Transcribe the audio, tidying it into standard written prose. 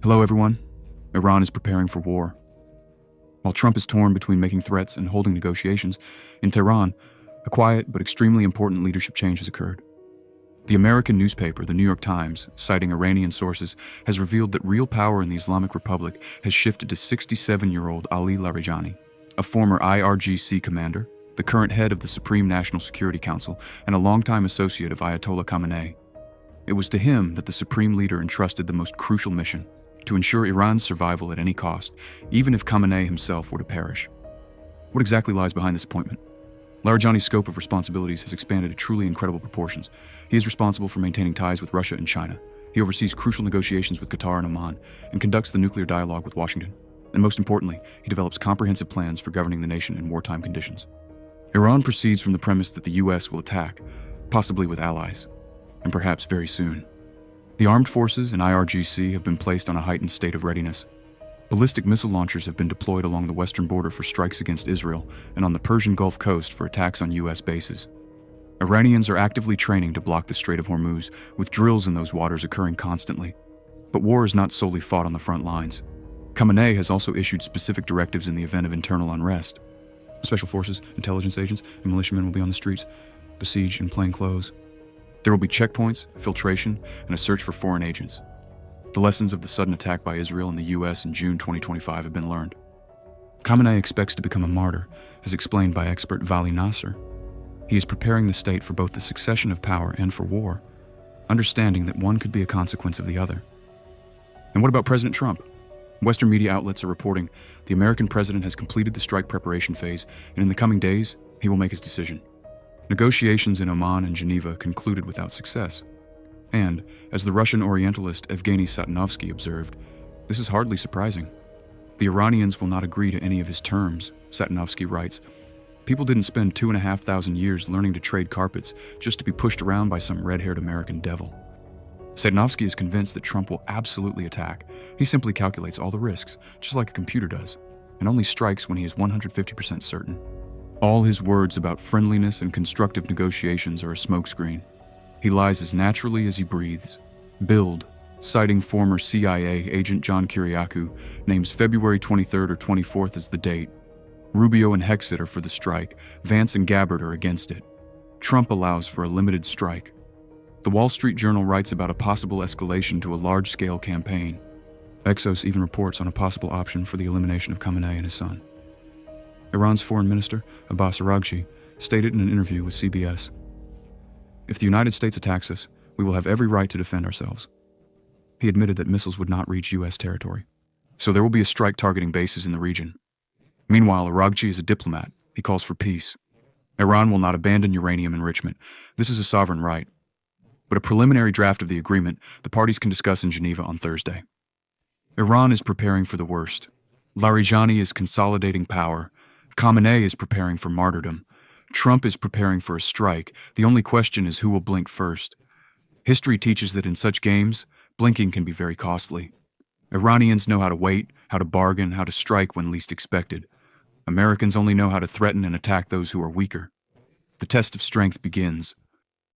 Hello, everyone. Iran is preparing for war. While Trump is torn between making threats and holding negotiations, in Tehran, a quiet but extremely important leadership change has occurred. The American newspaper, the New York Times, citing Iranian sources, has revealed that real power in the Islamic Republic has shifted to 67-year-old Ali Larijani, a former IRGC commander, the current head of the Supreme National Security Council, and a longtime associate of Ayatollah Khamenei. It was to him that the Supreme Leader entrusted the most crucial mission: to ensure Iran's survival at any cost, even if Khamenei himself were to perish. What exactly lies behind this appointment? Larijani's scope of responsibilities has expanded to truly incredible proportions. He is responsible for maintaining ties with Russia and China. He oversees crucial negotiations with Qatar and Oman, and conducts the nuclear dialogue with Washington. And most importantly, he develops comprehensive plans for governing the nation in wartime conditions. Iran proceeds from the premise that the US will attack, possibly with allies, and perhaps very soon. The armed forces and IRGC have been placed on a heightened state of readiness. Ballistic missile launchers have been deployed along the western border for strikes against Israel and on the Persian Gulf coast for attacks on US bases. Iranians are actively training to block the Strait of Hormuz, with drills in those waters occurring constantly. But war is not solely fought on the front lines. Khamenei has also issued specific directives in the event of internal unrest. Special forces, intelligence agents, and militiamen will be on the streets, besieged in plain clothes. There will be checkpoints, filtration, and a search for foreign agents. The lessons of the sudden attack by Israel in the US in June 2025 have been learned. Khamenei expects to become a martyr, as explained by expert Vali Nasser. He is preparing the state for both the succession of power and for war, understanding that one could be a consequence of the other. And what about President Trump? Western media outlets are reporting the American president has completed the strike preparation phase, and in the coming days, he will make his decision. Negotiations in Oman and Geneva concluded without success. And, as the Russian Orientalist Evgeny Satanovsky observed, this is hardly surprising. The Iranians will not agree to any of his terms, Satanovsky writes. People didn't spend 2,500 years learning to trade carpets just to be pushed around by some red-haired American devil. Satanovsky is convinced that Trump will absolutely attack. He simply calculates all the risks, just like a computer does, and only strikes when he is 150% certain. All his words about friendliness and constructive negotiations are a smokescreen. He lies as naturally as he breathes. Bild, citing former CIA agent John Kiriakou, names February 23rd or 24th as the date. Rubio and Hexet are for the strike. Vance and Gabbard are against it. Trump allows for a limited strike. The Wall Street Journal writes about a possible escalation to a large-scale campaign. Exos even reports on a possible option for the elimination of Khamenei and his son. Iran's foreign minister, Abbas Araghchi, stated in an interview with CBS, "If the United States attacks us, we will have every right to defend ourselves." He admitted that missiles would not reach U.S. territory. So there will be a strike targeting bases in the region. Meanwhile, Araghchi is a diplomat. He calls for peace. Iran will not abandon uranium enrichment. This is a sovereign right. But a preliminary draft of the agreement the parties can discuss in Geneva on Thursday. Iran is preparing for the worst. Larijani is consolidating power. Khamenei is preparing for martyrdom. Trump is preparing for a strike. The only question is who will blink first. History teaches that in such games, blinking can be very costly. Iranians know how to wait, how to bargain, how to strike when least expected. Americans only know how to threaten and attack those who are weaker. The test of strength begins.